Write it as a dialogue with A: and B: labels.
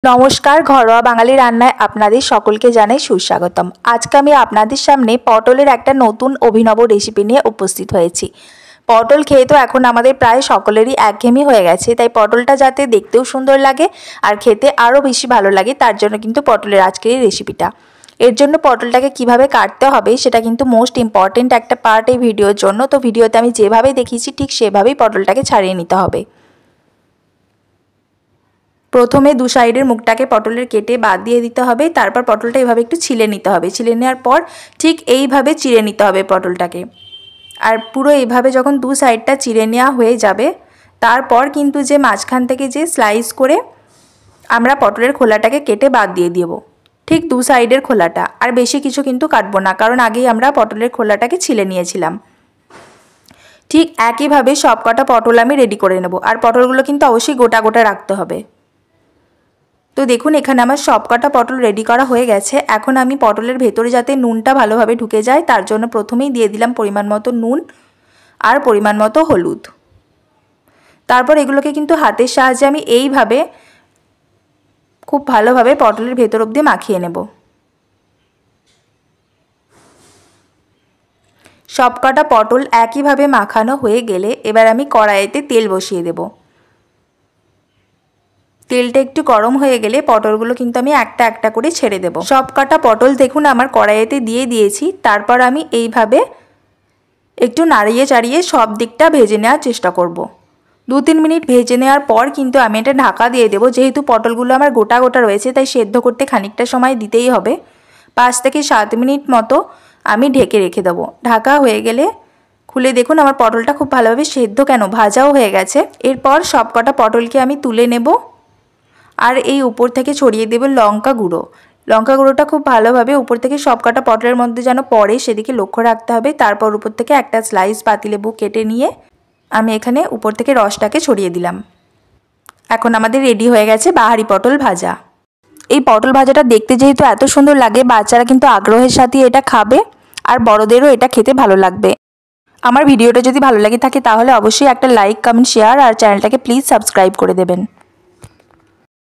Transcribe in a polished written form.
A: नमस्कार घरोया बांगाली रान्नाय आपनादेर सकलके जानाई सुस्वागतम। आजके आमि आपनादेर सामने पटलेर एकटा नतून अभिनव रेसिपि निये उपस्थित हयेछि। पटल खेये तो एखन आमादेर प्राय सकलेरই एकघेয়েমি हये गेছে, ताई पटलटा जाते देखतेও सुंदर लागे और खेते आरो बेशी भालो लागे तार जोन्नो किन्तु पटलेर आजकेर এই रेसिपिटा। एर जोन्नो पटलटाके किभाबे काटते हबे सेटा किन्तु मोस्ट इम्पर्टेंट एकटा पार्ट এই ভিডিওর জন্য। तो ভিডিওতে আমি যেভাবে দেখিয়েছি ঠিক সেভাবেই পটলটাকে ছাড়িয়ে নিতে হবে। प्रथमे दु साइडर मुखटाके पटलेर केटे बाद दिए दीते हबे, तारपर पटलटा एइभाबे एकटु छिले निते हबे। छिले नेওয়ার पर ठीक एइभाबे चिरे निते हबे पटलटाके। और पुरो एइभाबे जखन दु साइडटा चिरे नेওয়া हये जाबे तारपर किन्तु जे माझखान थेके जे स्लाइस करे आमरा पटलेर खोलाटाके केटे बाद दिए देब, ठीक दु साइडर खोलाटा। और बेशी किछु किन्तु काटबो ना, कारण आगेई आमरा पटलेर खोलाटाके छिले निয়েছিলাম। ठीक एकইভাবে सबकटा पटल आमि रेडी करे नेब। और पटलगुलो किन्तु अवश्यई गोटा गोटा राखते हबे। तो देखुन एखाने आमार सबकटा पटल रेडी करा हये गेछे। एखन आमि पटलेर भेतरे जाते नुनटा भालोभाबे ढुके जाय तार जोन्नो प्रथमेई दिए दिलाम परिमाण मतो नुन और परिमाण मतो हलुद। तारपर एगुलोके किन्तु हातेर साहाज्ये आमि एइभाबे खूब भालोभाबे पटलेर भेतर अब्दि माखिये नेब। सबकटा पटल एकইভাবে माखानो हये गेले एबार आमि कड़ाइते तेल बसिए देब। तेलटा एकटु गरम हये गेले पटलगुलो किन्तु आमि एकटा एकटा करे छेड़े देब। सबकटा पटल देखुन आमार कड़ाइते दिए दिएछि। तारपर आमि एइभाबे एकटु नाड़िये चाड़िये सब दिकटा भेजे नेওয়ার चेष्टा करब। 2-3 मिनट भेजे नेওয়ার पर किन्तु आमि एटा ढाका दिए देब। जेहेतु पटलगुलो आमार गोटा गोटा रयेछे ताई सेদ্ধ करते खानिकटा समय दितेई हबे। 5 থেকে 7 मिनट मतो आमि ढेके रेखे देब। ढाका हये गेले खुले देखुन आमार पटलटा खूब भालोभाबे सेদ্ধ केन भाजाओ हये गेछे। एरपर सबकटा पटलके आमि तुले नेब और এই উপর থেকে ছড়িয়ে দেব লঙ্কা গুঁড়ো। লঙ্কা গুঁড়োটা খুব ভালোভাবে উপর থেকে সবকটা পটলের মধ্যে যেন পড়ে সেদিকে লক্ষ্য রাখতে হবে। তারপর উপর থেকে একটা স্লাইস পাতিলেবু কেটে নিয়ে আমি এখানে উপর থেকে রসটাকে ছড়িয়ে দিলাম। এখন আমাদের রেডি হয়ে গেছে বাহারি পটল ভাজা। এই পটল ভাজাটা দেখতে যেহেতু এত সুন্দর লাগে বাচ্চারা কিন্তু আগ্রহের সাথে এটা খাবে আর বড়দেরও এটা খেতে ভালো লাগবে। আমার ভিডিওটা যদি ভালো লাগে থাকে তাহলে অবশ্যই একটা লাইক কমেন্ট শেয়ার আর চ্যানেলটাকে প্লিজ সাবস্ক্রাইব করে দেবেন।